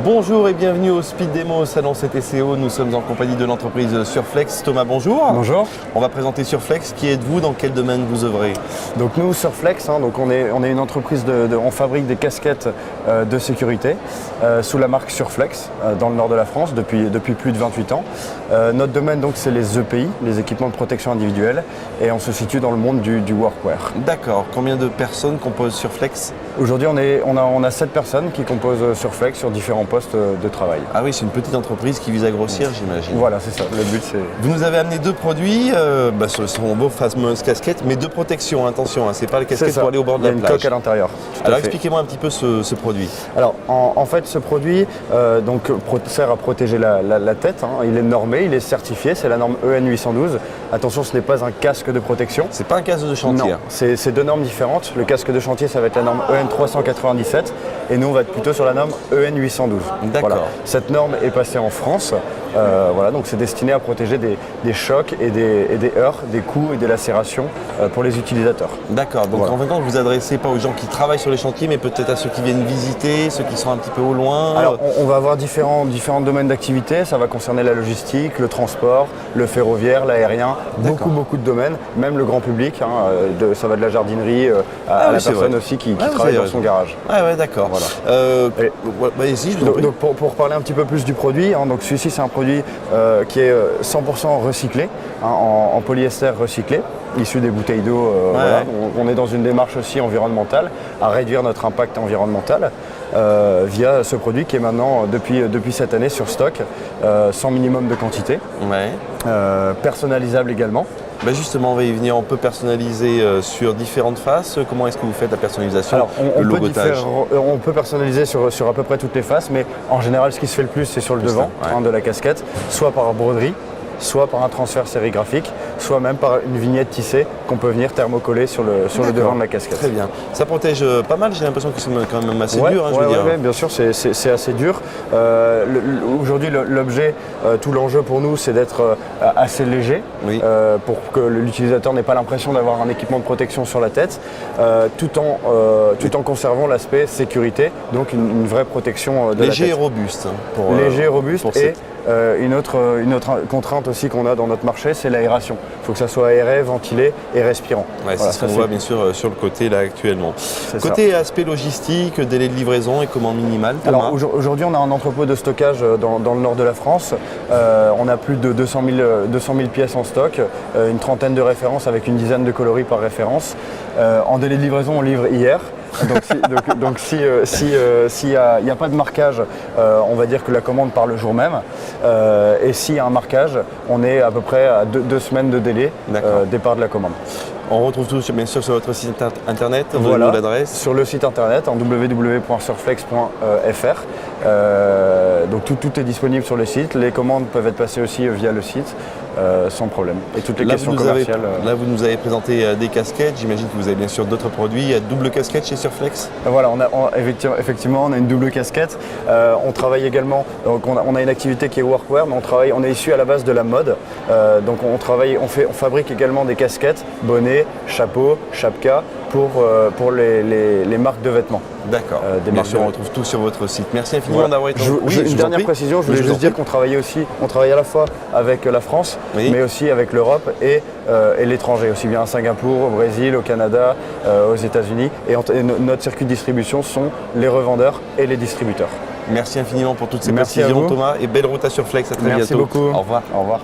Bonjour et bienvenue au Speed Démo Salon CTCO. Nous sommes en compagnie de l'entreprise Surflex. Thomas, bonjour. Bonjour. On va présenter Surflex. Qui êtes-vous? Dans quel domaine vous œuvrez? Donc nous, Surflex, donc on est une entreprise on fabrique des casquettes de sécurité sous la marque Surflex dans le nord de la France depuis plus de 28 ans. Notre domaine donc c'est les EPI, les équipements de protection individuelle, et on se situe dans le monde du workwear. D'accord. Combien de personnes composent Surflex? Aujourd'hui, on a 7 personnes qui composent Surflex sur différents postes de travail. Ah oui, c'est une petite entreprise qui vise à grossir, j'imagine. Voilà, c'est ça. Le but, c'est... Vous nous avez amené deux produits, ce sont vos fameuses casquettes, mais de protection, attention, c'est pas les casquettes pour aller au bord de la plage. Il y a une coque à l'intérieur. Alors expliquez-moi un petit peu ce produit. Alors en fait, ce produit sert à protéger la tête. Il est normé, il est certifié, c'est la norme EN 812. Attention, ce n'est pas un casque de protection. C'est pas un casque de chantier. Non, c'est deux normes différentes. Le casque de chantier, ça va être la norme EN 397 et nous, on va être plutôt sur la norme EN 812. D'accord. Voilà. Cette norme est passée en France. Donc c'est destiné à protéger des chocs et des heurts, des coups et des lacérations pour les utilisateurs. D'accord, donc en fin de compte, vous vous adressez pas aux gens qui travaillent sur les chantiers, mais peut-être à ceux qui viennent visiter, ceux qui sont un petit peu au loin. Alors on va avoir différents domaines d'activité, ça va concerner la logistique, le transport, le ferroviaire, l'aérien, beaucoup de domaines, même le grand public, ça va de la jardinerie à la personne aussi qui travaille dans son garage. Ah ouais, d'accord. Voilà. Ici, je vous en prie. Donc pour parler un petit peu plus du produit, donc celui-ci c'est un produit qui est 100% recyclé, en polyester recyclé, issu des bouteilles d'eau. Voilà. On est dans une démarche aussi environnementale, à réduire notre impact environnemental via ce produit qui est maintenant depuis cette année sur stock, sans minimum de quantité, personnalisable également. Justement, on va y venir. On peut personnaliser sur différentes faces. Comment est-ce que vous faites la personnalisation? Alors, le logotage. on peut personnaliser sur à peu près toutes les faces, mais en général, ce qui se fait le plus, c'est sur le devant de la casquette, soit par broderie, soit par un transfert sérigraphique, soit même par une vignette tissée qu'on peut venir thermocoller sur le devant de la casquette. Très bien. Ça protège pas mal, j'ai l'impression qu'ils sont quand même assez durs. Oui, bien sûr, c'est assez dur. Aujourd'hui, l'objet, tout l'enjeu pour nous, c'est d'être assez léger, pour que l'utilisateur n'ait pas l'impression d'avoir un équipement de protection sur la tête, tout en conservant l'aspect sécurité, donc une vraie protection de la tête. Léger et robuste. Léger et robuste. Une autre contrainte aussi qu'on a dans notre marché, c'est l'aération. Il faut que ça soit aéré, ventilé et respirant. C'est ce qu'on voit bien sûr sur le côté là actuellement. Côté aspect logistique, délai de livraison et commande minimale. Alors aujourd'hui, on a un entrepôt de stockage dans le nord de la France. On a plus de 200 000 pièces en stock, une trentaine de références avec une dizaine de coloris par référence. En délai de livraison, on livre hier. Donc s'il n'y a pas de marquage, on va dire que la commande part le jour même. Et s'il y a un marquage, on est à peu près à 2 semaines de délai départ de la commande. On retrouve tout bien sûr sur votre site internet, l'adresse. Sur le site internet en www.surflex.fr. Donc tout est disponible sur le site. Les commandes peuvent être passées aussi via le site sans problème. Et toutes les questions commerciales. Là, vous nous avez présenté des casquettes. J'imagine que vous avez bien sûr d'autres produits. Il y a double casquette chez Surflex. Voilà, effectivement, on a une double casquette. On travaille également. Donc on a une activité qui est workwear, mais on est issu à la base de la mode. Donc on fabrique également des casquettes, bonnets, chapeaux, chapka pour les marques de vêtements. D'accord. Bien sûr, on retrouve tout sur votre site. Merci infiniment d'avoir été une dernière précision, je voulais juste dire qu'on travaille à la fois avec la France, mais aussi avec l'Europe et l'étranger, aussi bien à Singapour, au Brésil, au Canada, aux États-Unis. Et notre circuit de distribution sont les revendeurs et les distributeurs. Merci infiniment pour toutes ces précisions, Thomas, et belle route à Surflex. À très bientôt. Merci beaucoup. Au revoir. Au revoir.